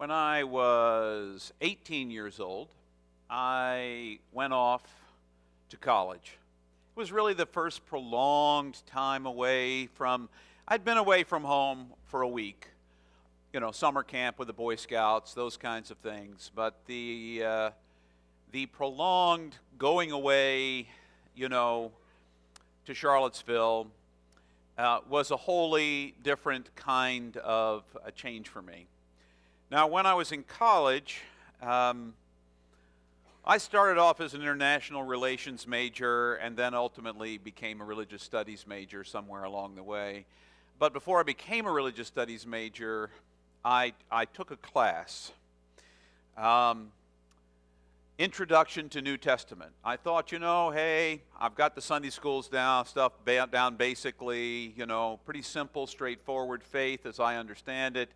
When I was 18 years old, I went off to college. It was really the first prolonged time away from, I'd been away from home for a week. Summer camp with the Boy Scouts, those kinds of things. But the prolonged going away, to Charlottesville was a wholly different kind of a change for me. Now, when I was in college, I started off as an international relations major and then ultimately became a religious studies major somewhere along the way. But before I became a religious studies major, I took a class, Introduction to New Testament. I thought, hey, I've got the Sunday schools down, down basically, pretty simple, straightforward faith as I understand it.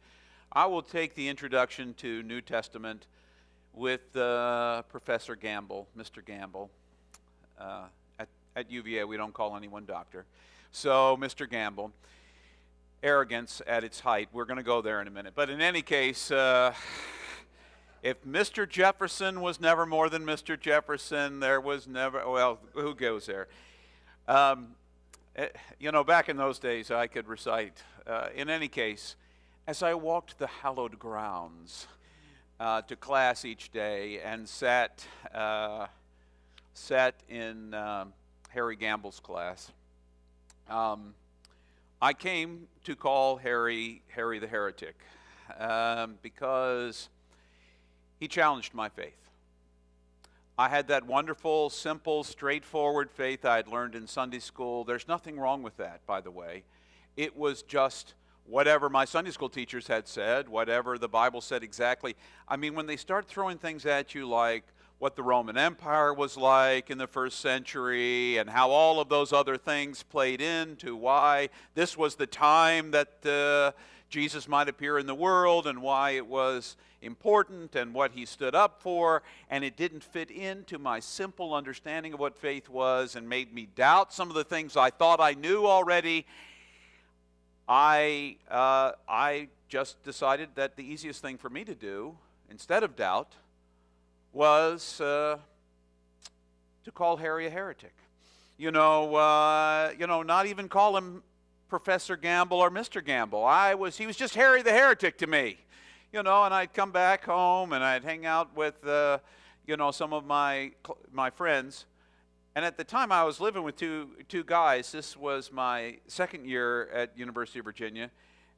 I will take the Introduction to New Testament with Professor Gamble, Mr. Gamble. At UVA, we don't call anyone doctor. So, Mr. Gamble, arrogance at its height. We're going to go there in a minute. But in any case, if Mr. Jefferson was never more than Mr. Jefferson, there was never, well, who goes there? Back in those days, I could recite. In any case, as I walked the hallowed grounds to class each day and sat in Harry Gamble's class, I came to call Harry the heretic because he challenged my faith. I had that wonderful, simple, straightforward faith I had learned in Sunday school. There's nothing wrong with that, by the way. It was just whatever my Sunday school teachers had said, whatever the Bible said exactly. I mean, when they start throwing things at you like what the Roman Empire was like in the first century and how all of those other things played into why this was the time that Jesus might appear in the world and why it was important and what he stood up for, and it didn't fit into my simple understanding of what faith was and made me doubt some of the things I thought I knew already. I just decided that the easiest thing for me to do, instead of doubt, was to call Harry a heretic. Not even call him Professor Gamble or Mr. Gamble. He was just Harry the heretic to me. And I'd come back home and I'd hang out with, some of my friends. And at the time, I was living with two guys. This was my second year at University of Virginia.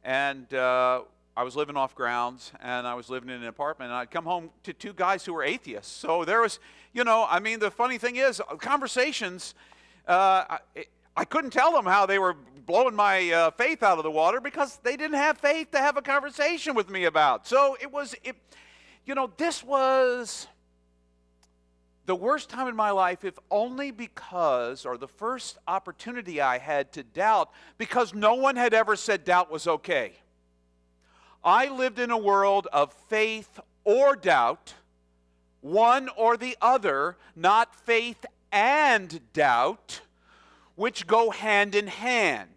And I was living off grounds, and I was living in an apartment. And I'd come home to two guys who were atheists. So there was, the funny thing is, conversations, I couldn't tell them how they were blowing my faith out of the water because they didn't have faith to have a conversation with me about. So this was the worst time in my life, if only because, or the first opportunity I had to doubt, because no one had ever said doubt was okay. I lived in a world of faith or doubt, one or the other, not faith and doubt, which go hand in hand.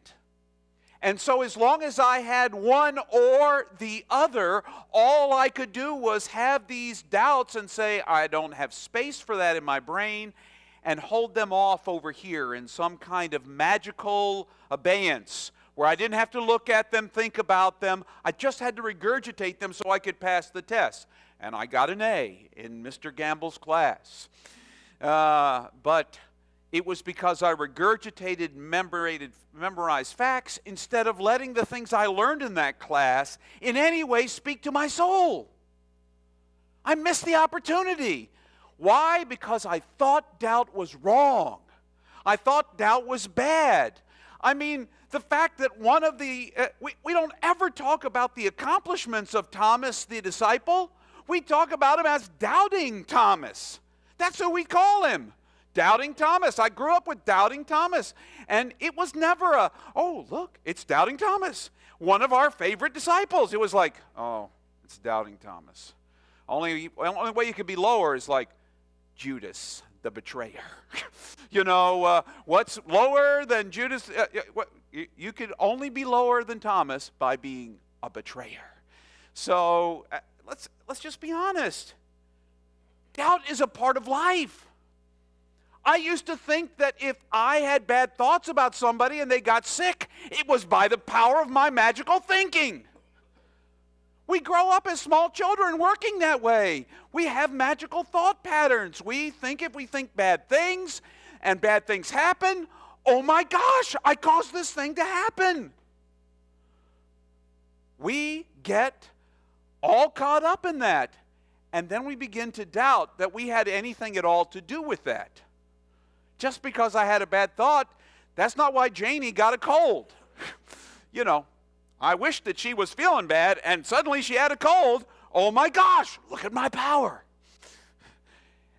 And so as long as I had one or the other, all I could do was have these doubts and say, I don't have space for that in my brain, and hold them off over here in some kind of magical abeyance where I didn't have to look at them, think about them. I just had to regurgitate them so I could pass the test. And I got an A in Mr. Gamble's class. But it was because I regurgitated, memorized facts instead of letting the things I learned in that class in any way speak to my soul. I missed the opportunity. Why? Because I thought doubt was wrong. I thought doubt was bad. I mean, the fact that one of the, we don't ever talk about the accomplishments of Thomas the disciple. We talk about him as Doubting Thomas. That's who we call him. Doubting Thomas. I grew up with Doubting Thomas. And it was never oh, look, it's Doubting Thomas. One of our favorite disciples. It was like, oh, it's Doubting Thomas. Only way you could be lower is like Judas, the betrayer. What's lower than Judas? You could only be lower than Thomas by being a betrayer. So let's just be honest. Doubt is a part of life. I used to think that if I had bad thoughts about somebody and they got sick, it was by the power of my magical thinking. We grow up as small children working that way. We have magical thought patterns. We think if we think bad things and bad things happen, oh my gosh, I caused this thing to happen. We get all caught up in that. And then we begin to doubt that we had anything at all to do with that. Just because I had a bad thought, that's not why Janie got a cold. You know, I wish that she was feeling bad and suddenly she had a cold. Oh my gosh, look at my power.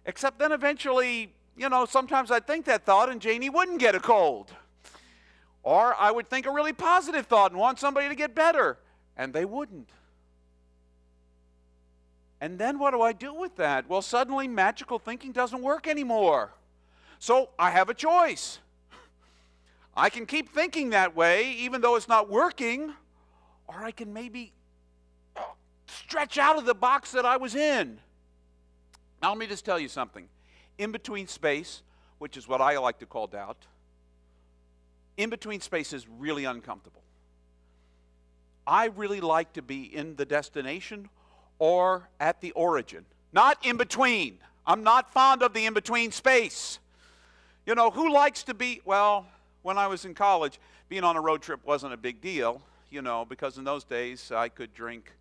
Except then eventually, you know, sometimes I'd think that thought and Janie wouldn't get a cold. Or I would think a really positive thought and want somebody to get better, and they wouldn't. And then what do I do with that? Well, suddenly magical thinking doesn't work anymore. So I have a choice. I can keep thinking that way even though it's not working, or I can maybe stretch out of the box that I was in. Now let me just tell you something. In between space, which is what I like to call doubt, in between space is really uncomfortable. I really like to be in the destination or at the origin, not in between. I'm not fond of the in-between space. You know, who likes to be, well, when I was in college, being on a road trip wasn't a big deal, you know, because in those days I could drink,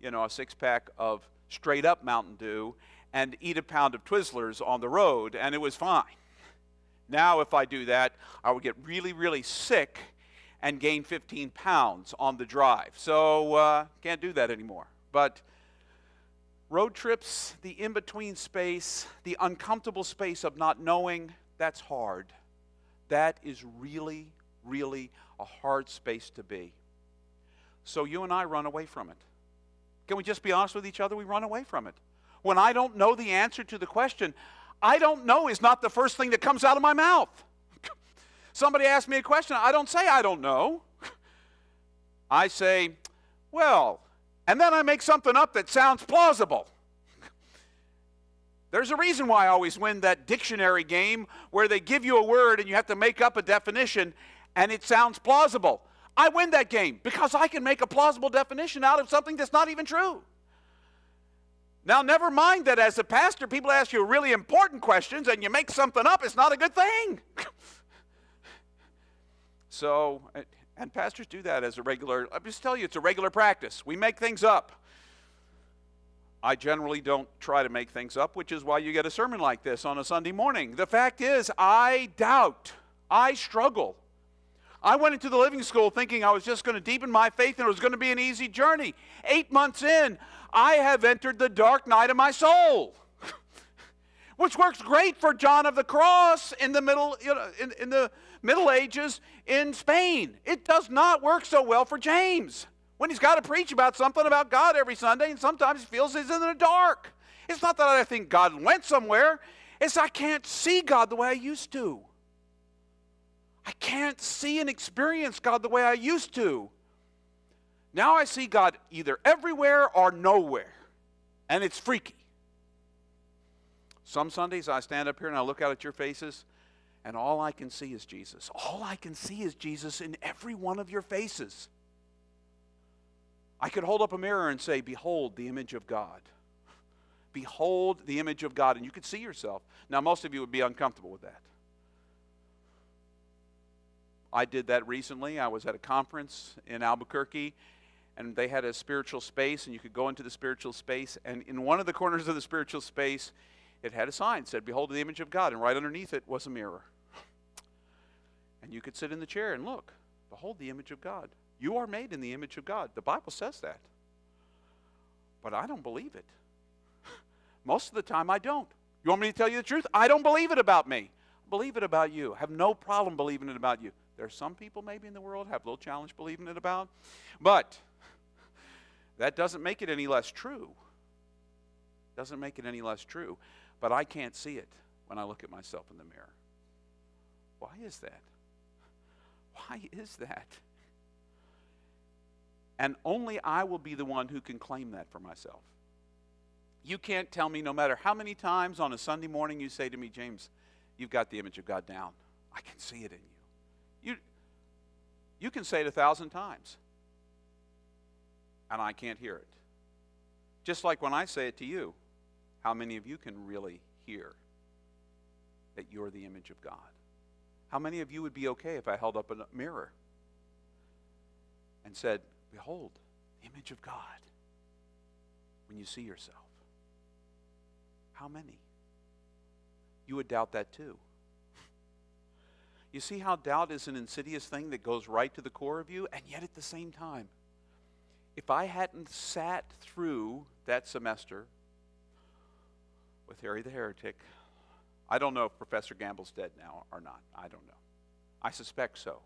you know, a six-pack of straight-up Mountain Dew and eat a pound of Twizzlers on the road, and it was fine. Now, if I do that, I would get really, really sick and gain 15 pounds on the drive. So, can't do that anymore. But road trips, the in-between space, the uncomfortable space of not knowing, that's hard. That is really, really a hard space to be. So you and I run away from it. Can we just be honest with each other? We run away from it. When I don't know the answer to the question, I don't know is not the first thing that comes out of my mouth. Somebody asks me a question, I don't say I don't know. I say, well, and then I make something up that sounds plausible. There's a reason why I always win that dictionary game where they give you a word and you have to make up a definition and it sounds plausible. I win that game because I can make a plausible definition out of something that's not even true. Now, never mind that as a pastor, people ask you really important questions and you make something up. It's not a good thing. So, and pastors do that as a regular, I'll just tell you, it's a regular practice. We make things up. I generally don't try to make things up, which is why you get a sermon like this on a Sunday morning. The fact is, I doubt. I struggle. I went into the living school thinking I was just going to deepen my faith and it was going to be an easy journey. 8 months in, I have entered the dark night of my soul, which works great for John of the Cross in the in the Middle Ages in Spain. It does not work so well for James when he's got to preach about something about God every Sunday, and sometimes he feels he's in the dark. It's not that I think God went somewhere. It's I can't see God the way I used to. I can't see and experience God the way I used to. Now I see God either everywhere or nowhere, and it's freaky. Some Sundays I stand up here and I look out at your faces, and all I can see is Jesus. All I can see is Jesus in every one of your faces. I could hold up a mirror and say, behold the image of God. Behold the image of God. And you could see yourself. Now, most of you would be uncomfortable with that. I did that recently. I was at a conference in Albuquerque, and they had a spiritual space, and you could go into the spiritual space. And in one of the corners of the spiritual space, it had a sign that said, behold the image of God. And right underneath it was a mirror. And you could sit in the chair and look. Behold the image of God. You are made in the image of God. The Bible says that. But I don't believe it. Most of the time I don't. You want me to tell you the truth? I don't believe it about me. I believe it about you. I have no problem believing it about you. There are some people maybe in the world have a little challenge believing it about. But that doesn't make it any less true. Doesn't make it any less true. But I can't see it when I look at myself in the mirror. Why is that? Why is that? And only I will be the one who can claim that for myself. You can't tell me, no matter how many times on a Sunday morning you say to me, James, you've got the image of God down. I can see it in you. You can say it 1,000 times, and I can't hear it. Just like when I say it to you, how many of you can really hear that you're the image of God? How many of you would be okay if I held up a mirror and said, behold, the image of God, when you see yourself? How many? You would doubt that too. You see how doubt is an insidious thing that goes right to the core of you, and yet at the same time, if I hadn't sat through that semester with Harry the Heretic, I don't know if Professor Gamble's dead now or not. I don't know. I suspect so.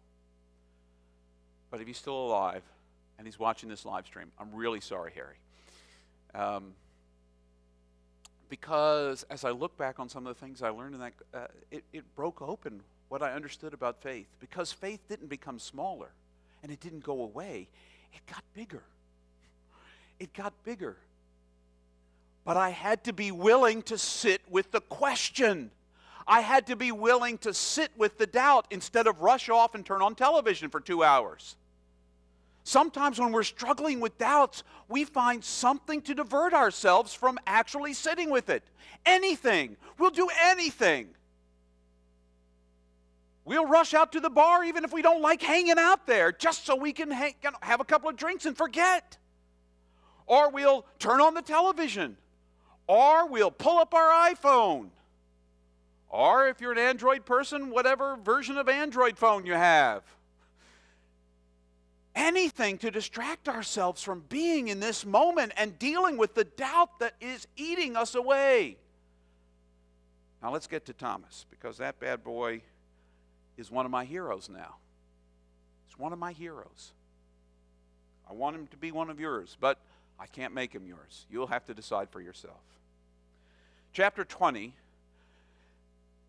But if he's still alive and he's watching this live stream, I'm really sorry, Harry. Because as I look back on some of the things I learned in that, it broke open what I understood about faith. Because faith didn't become smaller and it didn't go away. It got bigger. It got bigger. But I had to be willing to sit with the question. I had to be willing to sit with the doubt instead of rush off and turn on television for 2 hours. Sometimes when we're struggling with doubts, we find something to divert ourselves from actually sitting with it. Anything. We'll do anything. We'll rush out to the bar even if we don't like hanging out there, just so we can have a couple of drinks and forget. Or we'll turn on the television. Or we'll pull up our iPhone. Or if you're an Android person, whatever version of Android phone you have. Anything to distract ourselves from being in this moment and dealing with the doubt that is eating us away. Now let's get to Thomas, because that bad boy is one of my heroes now. It's one of my heroes. I want him to be one of yours, but I can't make him yours. You'll have to decide for yourself. Chapter 20.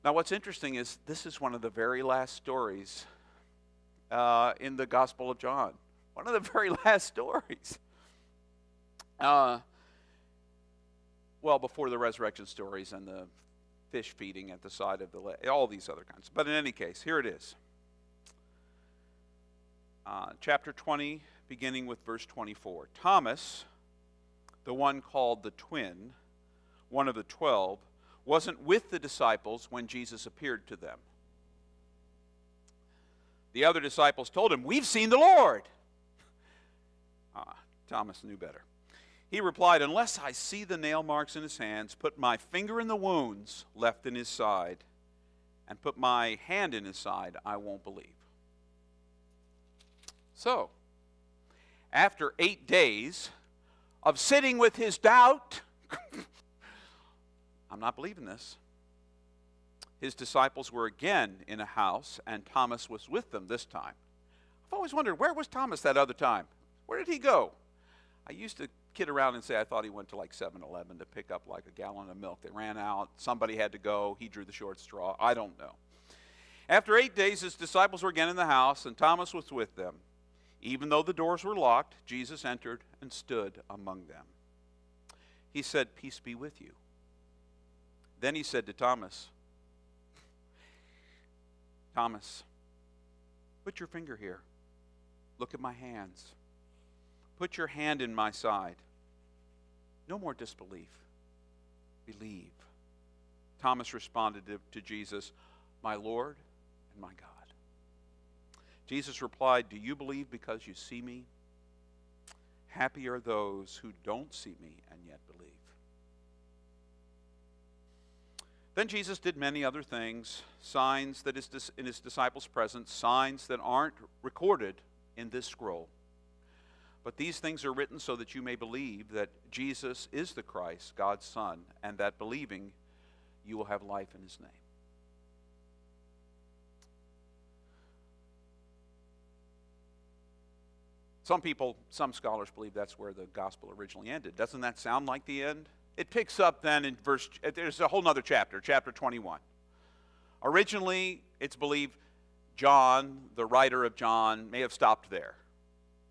Now what's interesting is this is one of the very last stories in the Gospel of John. One of the very last stories. Well, before the resurrection stories and the fish feeding at the side of the lake, all these other kinds. But in any case, here it is. Chapter 20, beginning with verse 24. Thomas, the one called the twin, one of the 12, wasn't with the disciples when Jesus appeared to them. The other disciples told him, "We've seen the Lord." Thomas knew better. He replied, "Unless I see the nail marks in his hands, put my finger in the wounds left in his side, and put my hand in his side, I won't believe." So, after 8 days of sitting with his doubt, I'm not believing this. His disciples were again in a house, and Thomas was with them this time. I've always wondered, where was Thomas that other time? Where did he go? I used to kid around and say I thought he went to like 7-Eleven to pick up like a gallon of milk. They ran out. Somebody had to go. He drew the short straw. I don't know. After 8 days, his disciples were again in the house, and Thomas was with them. Even though the doors were locked, Jesus entered and stood among them. He said, "Peace be with you." Then he said to Thomas, "Thomas, put your finger here. Look at my hands. Put your hand in my side. No more disbelief. Believe." Thomas responded to Jesus, "My Lord and my God." Jesus replied, "Do you believe because you see me? Happy are those who don't see me and yet believe." Then Jesus did many other things, signs that is in his disciples' presence, signs that aren't recorded in this scroll. But these things are written so that you may believe that Jesus is the Christ, God's Son, and that believing you will have life in his name. Some scholars believe that's where the gospel originally ended. Doesn't that sound like the end? It picks up then in there's a whole other chapter, chapter 21. Originally, it's believed John, the writer of John, may have stopped there.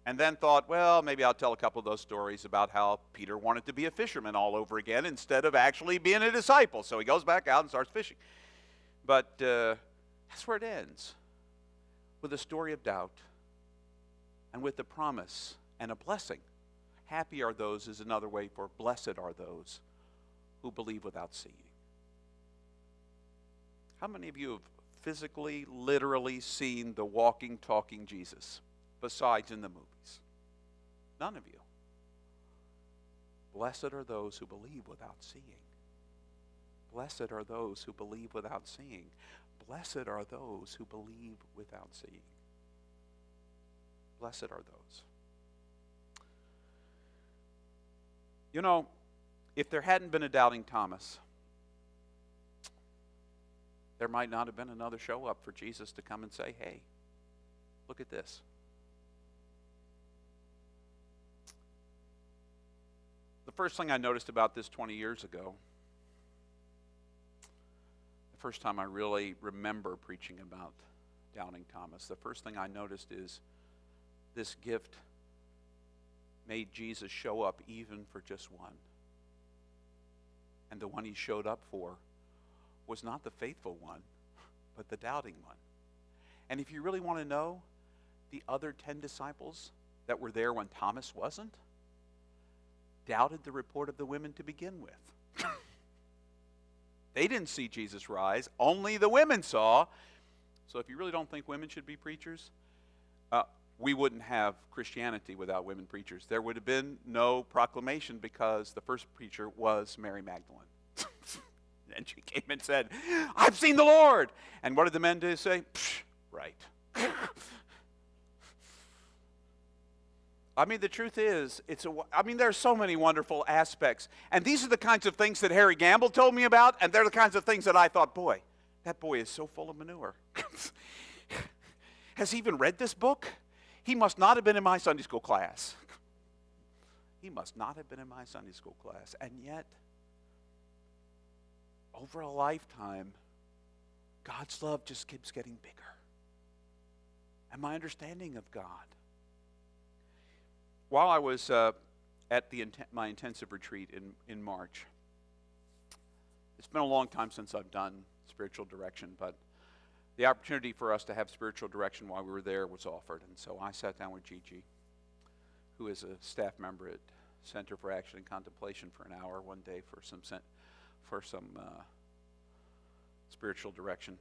And then thought, well, maybe I'll tell a couple of those stories about how Peter wanted to be a fisherman all over again instead of actually being a disciple. So he goes back out and starts fishing. But that's where it ends, with a story of doubt and with the promise and a blessing. Happy are those is another way for blessed are those who believe without seeing. How many of you have physically, literally seen the walking, talking Jesus besides in the movies? None of you. Blessed are those who believe without seeing. Blessed are those who believe without seeing. Blessed are those who believe without seeing. Blessed are those. You know, if there hadn't been a doubting Thomas, there might not have been another show up for Jesus to come and say, hey, look at this. The first thing I noticed about this 20 years ago, the first time I really remember preaching about doubting Thomas, the first thing I noticed is this gift made Jesus show up even for just one. And the one he showed up for was not the faithful one, but the doubting one. And if you really want to know, the other 10 disciples that were there when Thomas wasn't, doubted the report of the women to begin with. They didn't see Jesus rise. Only the women saw. So if you really don't think women should be preachers, we wouldn't have Christianity without women preachers. There would have been no proclamation because the first preacher was Mary Magdalene. And she came and said, I've seen the Lord. And what did the men do? Say, right. I mean, the truth is, there's so many wonderful aspects. And these are the kinds of things that Harry Gamble told me about, and they're the kinds of things that I thought, boy, that boy is so full of manure. Has he even read this book? He must not have been in my Sunday school class. He must not have been in my Sunday school class. And yet, over a lifetime, God's love just keeps getting bigger. And my understanding of God. While I was at my intensive retreat in March, it's been a long time since I've done spiritual direction, but the opportunity for us to have spiritual direction while we were there was offered. And so I sat down with Gigi, who is a staff member at Center for Action and Contemplation, for an hour one day for some spiritual direction,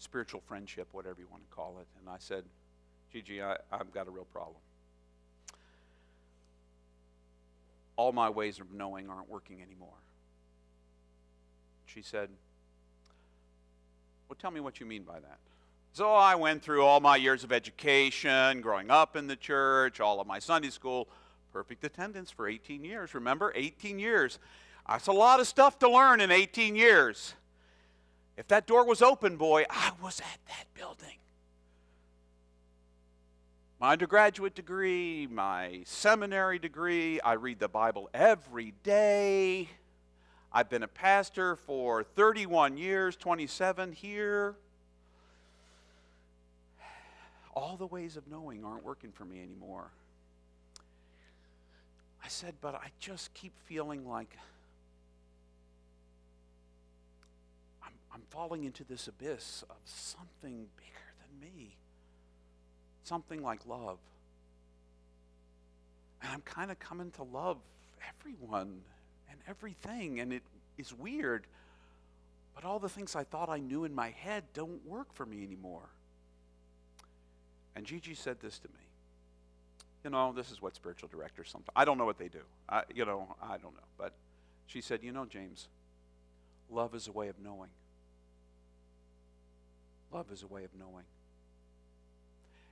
spiritual friendship, whatever you want to call it. And I said, Gigi, I've got a real problem. All my ways of knowing aren't working anymore. She said, well, tell me what you mean by that. So I went through all my years of education, growing up in the church, all of my Sunday school, perfect attendance for 18 years. Remember, 18 years. That's a lot of stuff to learn in 18 years. If that door was open, boy, I was at that building. My undergraduate degree, my seminary degree, I read the Bible every day. I've been a pastor for 31 years, 27 here. All the ways of knowing aren't working for me anymore. I said, but I just keep feeling like I'm falling into this abyss of something bigger than me. Something like love. And I'm kind of coming to love everyone and everything, and it is weird, but all the things I thought I knew in my head don't work for me anymore. And Gigi said this to me. You know, this is what spiritual directors sometimes, I don't know what they do. I don't know. But she said, you know, James, love is a way of knowing. Love is a way of knowing.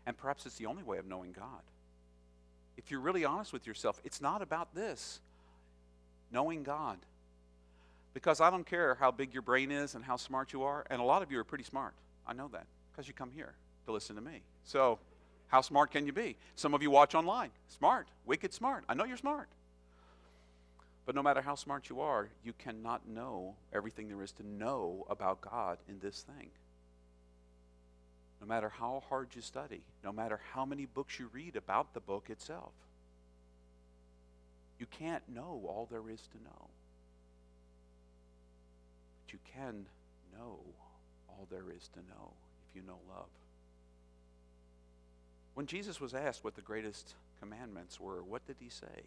And perhaps it's the only way of knowing God. If you're really honest with yourself, it's not about this, knowing God. Because I don't care how big your brain is and how smart you are, and a lot of you are pretty smart. I know that, because you come here to listen to me. So, how smart can you be? Some of you watch online. Smart, wicked smart. I know you're smart. But no matter how smart you are, you cannot know everything there is to know about God in this thing. no matter how hard you study, no matter how many books you read about the book itself. You can't know all there is to know. But you can know all there is to know if you know love. When Jesus was asked what the greatest commandments were, what did he say?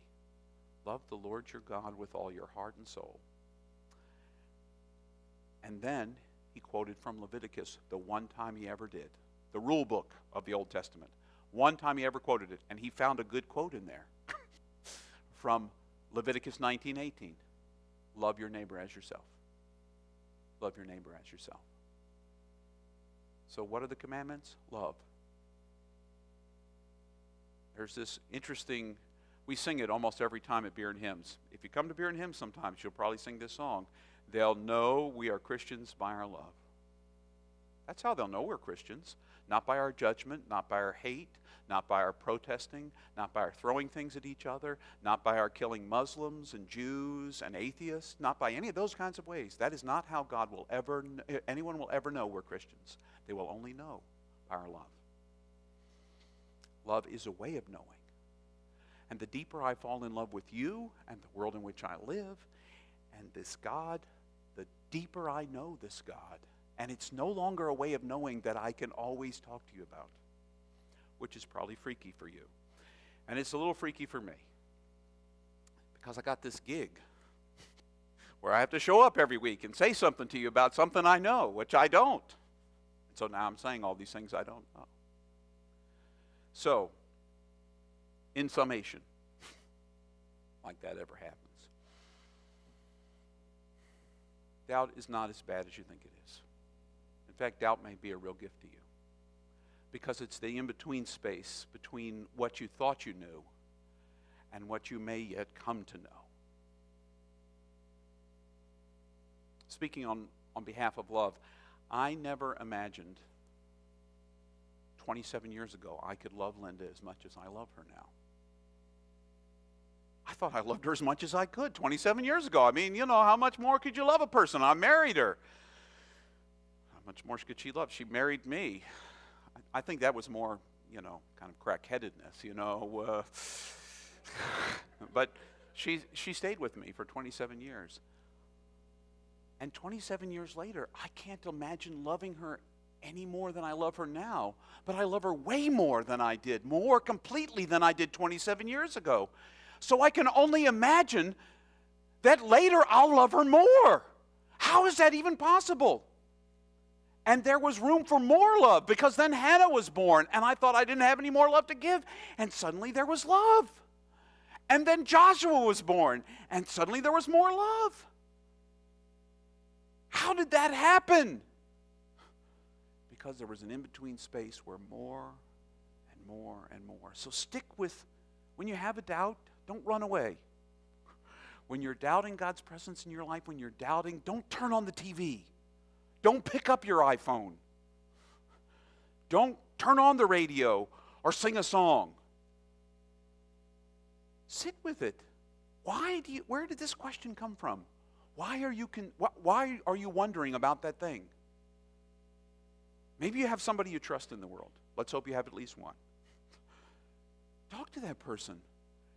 Love the Lord your God with all your heart and soul. And then he quoted from Leviticus, the one time he ever did. The rule book of the Old Testament. One time he ever quoted it, and he found a good quote in there from Leviticus 19:18. Love your neighbor as yourself. Love your neighbor as yourself. So what are the commandments? Love. There's this interesting, we sing it almost every time at Beer and Hymns. If you come to Beer and Hymns sometimes, you'll probably sing this song. They'll know we are Christians by our love. That's how they'll know we're Christians. Not by our judgment, not by our hate, not by our protesting, not by our throwing things at each other, not by our killing Muslims and Jews and atheists, not by any of those kinds of ways. That is not how anyone will ever know we're Christians. They will only know by our love. Love is a way of knowing. And the deeper I fall in love with you and the world in which I live and this God, the deeper I know this God. And it's no longer a way of knowing that I can always talk to you about, which is probably freaky for you. And it's a little freaky for me because I got this gig where I have to show up every week and say something to you about something I know, which I don't. And so now I'm saying all these things I don't know. So, in summation, like that ever happens, doubt is not as bad as you think it is. In fact, doubt may be a real gift to you because it's the in-between space between what you thought you knew and what you may yet come to know. Speaking on behalf of love, I never imagined 27 years ago I could love Linda as much as I love her now. I thought I loved her as much as I could 27 years ago. I mean, you know, how much more could you love a person? I married her. How much more could she love? She married me. I think that was more, you know, kind of crack-headedness, you know. But she stayed with me for 27 years. And 27 years later, I can't imagine loving her any more than I love her now. But I love her way more than I did, more completely than I did 27 years ago. So I can only imagine that later I'll love her more. How is that even possible? And there was room for more love because then Hannah was born and I thought I didn't have any more love to give. And suddenly there was love. And then Joshua was born and suddenly there was more love. How did that happen? Because there was an in-between space where more and more and more. So stick with, when you have a doubt, don't run away. When you're doubting God's presence in your life, when you're doubting, don't turn on the TV. Don't pick up your iPhone. Don't turn on the radio or sing a song. Sit with it. Where did this question come from? Why are you wondering about that thing? Maybe you have somebody you trust in the world. Let's hope you have at least one. Talk to that person.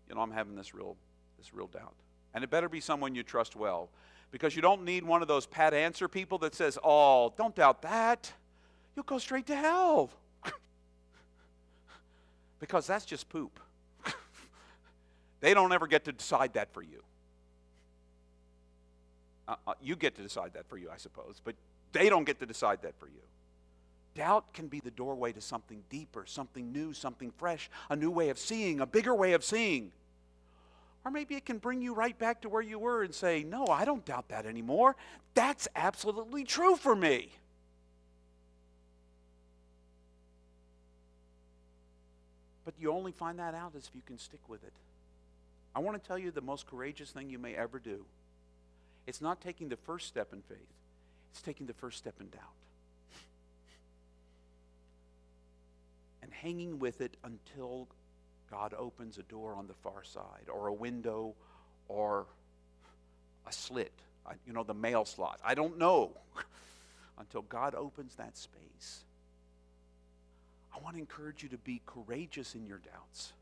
You know, I'm having this real doubt. And it better be someone you trust well. Because you don't need one of those pat answer people that says, oh, don't doubt that. You'll go straight to hell. Because that's just poop. They don't ever get to decide that for you. You get to decide that for you, I suppose. But they don't get to decide that for you. Doubt can be the doorway to something deeper, something new, something fresh, a new way of seeing, a bigger way of seeing. Or maybe it can bring you right back to where you were and say, no, I don't doubt that anymore. That's absolutely true for me. But you only find that out if you can stick with it. I want to tell you the most courageous thing you may ever do. It's not taking the first step in faith. It's taking the first step in doubt. And hanging with it until God opens a door on the far side, or a window, or a slit, the mail slot. I don't know. Until God opens that space. I want to encourage you to be courageous in your doubts.